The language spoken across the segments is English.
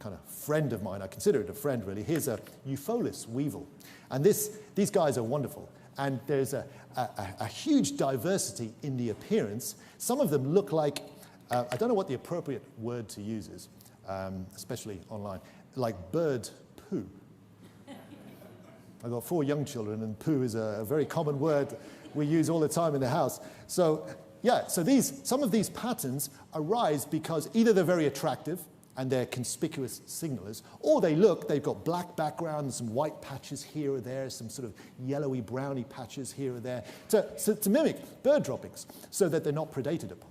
kind of friend of mine. I consider it a friend, really. Here's a Eupholus weevil. And these guys are wonderful. And there's a huge diversity in the appearance. Some of them look like, I don't know what the appropriate word to use is, especially online, like bird poo. I've got 4 young children, and poo is a very common word we use all the time in the house. So yeah, so some of these patterns arise because either they're very attractive and they're conspicuous signalers, or they've got black background, some white patches here or there, some sort of yellowy, browny patches here or there, to mimic bird droppings so that they're not predated upon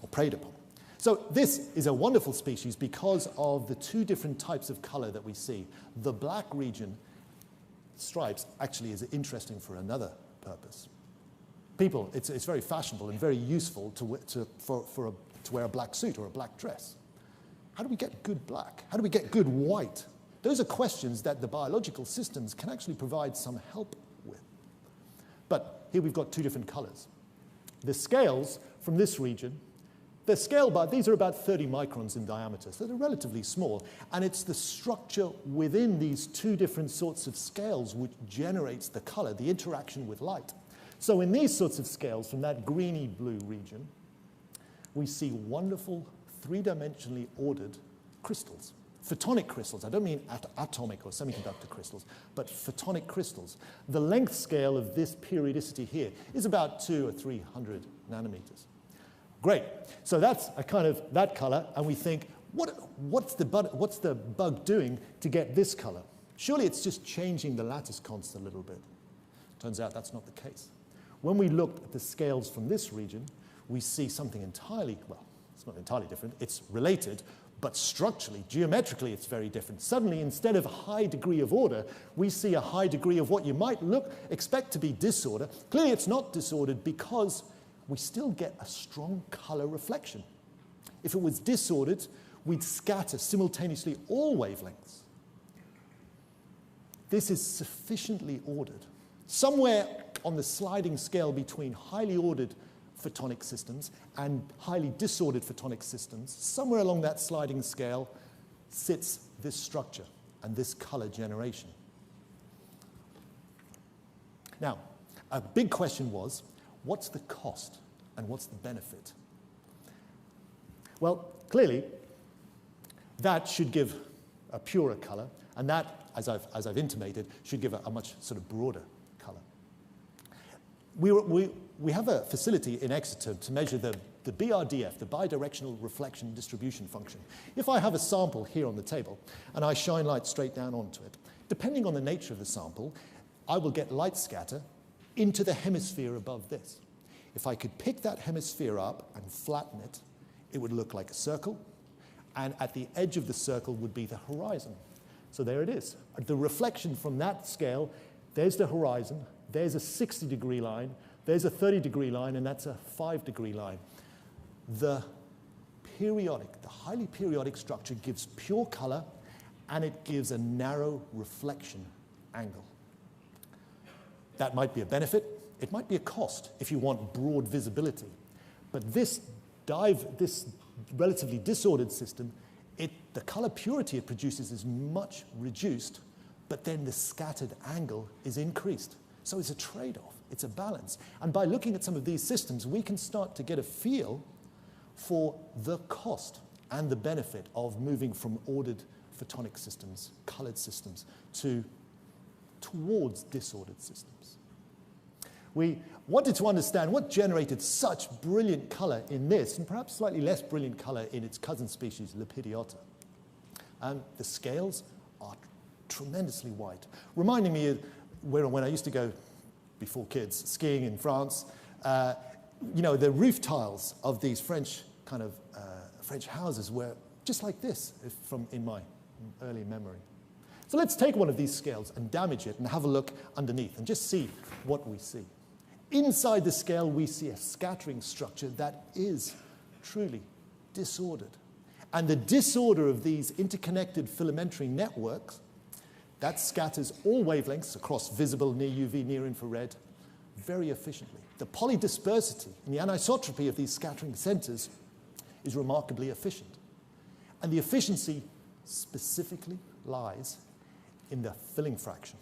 or preyed upon. So this is a wonderful species because of the 2 different types of color that we see. The black region stripes actually is interesting for another purpose. People, it's very fashionable and very useful to wear a black suit or a black dress. How do we get good black? How do we get good white? Those are questions that the biological systems can actually provide some help with. But here we've got 2 different colors. The scales from this region, these are about 30 microns in diameter, so they're relatively small, and it's the structure within these 2 different sorts of scales which generates the color, the interaction with light. So in these sorts of scales, from that greeny blue region, we see wonderful 3-dimensionally ordered crystals. Photonic crystals. I don't mean atomic or semiconductor crystals, but photonic crystals. The length scale of this periodicity here is about 200 or 300 nanometers. Great. So that's a kind of that color, and we think, what's the bug doing to get this color? Surely it's just changing the lattice constant a little bit. Turns out that's not the case. When we look at the scales from this region, we see something entirely, well, it's not entirely different, it's related, but structurally, geometrically, it's very different. Suddenly, instead of a high degree of order, we see a high degree of what you might expect to be disorder. Clearly, it's not disordered because we still get a strong color reflection. If it was disordered, we'd scatter simultaneously all wavelengths. This is sufficiently ordered. Somewhere on the sliding scale between highly ordered photonic systems and highly disordered photonic systems, somewhere along that sliding scale sits this structure and this color generation. Now, a big question was, what's the cost and what's the benefit? Well, clearly, that should give a purer color, and that, as I've intimated, should give a much sort of broader color. We have a facility in Exeter to measure the BRDF, the bidirectional reflection distribution function. If I have a sample here on the table and I shine light straight down onto it, depending on the nature of the sample, I will get light scatter into the hemisphere above this. If I could pick that hemisphere up and flatten it, it would look like a circle, and at the edge of the circle would be the horizon. So there it is. The reflection from that scale, there's the horizon, there's a 60-degree line, there's a 30-degree line, and that's a 5-degree line. The highly periodic structure gives pure color, and it gives a narrow reflection angle. That might be a benefit. It might be a cost if you want broad visibility. But this relatively disordered system, the color purity it produces is much reduced, but then the scattered angle is increased. So it's a trade-off. It's a balance. And by looking at some of these systems, we can start to get a feel for the cost and the benefit of moving from ordered photonic systems, colored systems, towards disordered systems. We wanted to understand what generated such brilliant color in this, and perhaps slightly less brilliant color in its cousin species, Lepidiota. And the scales are tremendously white, reminding me of when I used to go, before kids, skiing in France. The roof tiles of these French French houses were just like this in my early memory. So let's take one of these scales and damage it and have a look underneath and just see what we see. Inside the scale, we see a scattering structure that is truly disordered. And the disorder of these interconnected filamentary networks, that scatters all wavelengths across visible, near UV, near infrared, very efficiently. The polydispersity and the anisotropy of these scattering centers is remarkably efficient. And the efficiency specifically lies in the filling fraction.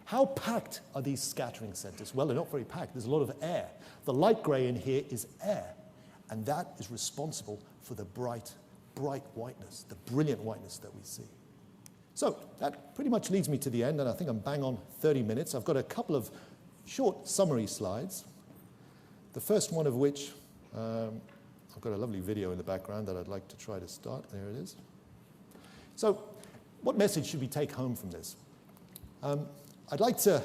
How packed are these scattering centers? Well, they're not very packed. There's a lot of air. The light gray in here is air, and that is responsible for the bright whiteness, the brilliant whiteness that we see. So that pretty much leads me to the end, and I think I'm bang on 30 minutes. I've got a couple of short summary slides, the first one of which, I've got a lovely video in the background that I'd like to try to start. There it is. So what message should we take home from this? I'd like to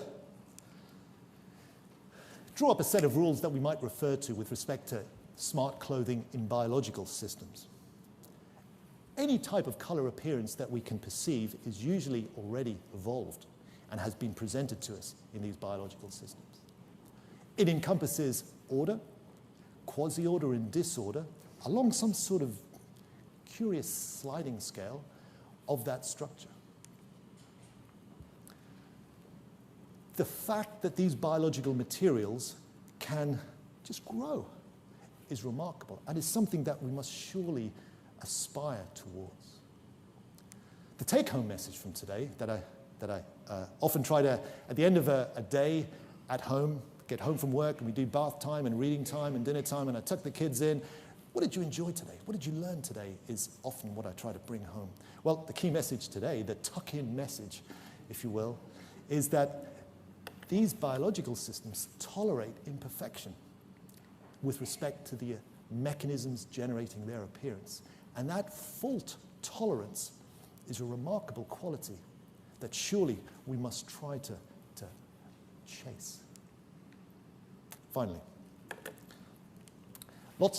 draw up a set of rules that we might refer to with respect to smart clothing in biological systems. Any type of color appearance that we can perceive is usually already evolved and has been presented to us in these biological systems. It encompasses order, quasi-order, and disorder along some sort of curious sliding scale of that structure. The fact that these biological materials can just grow is remarkable and is something that we must surely aspire towards. The take-home message from today that I often try to, at the end of a day at home, get home from work and we do bath time and reading time and dinner time and I tuck the kids in. What did you enjoy today? What did you learn today is often what I try to bring home. Well, the key message today, the tuck-in message, if you will, is that these biological systems tolerate imperfection with respect to the mechanisms generating their appearance. And that fault tolerance is a remarkable quality that surely we must try to chase. Finally, lots of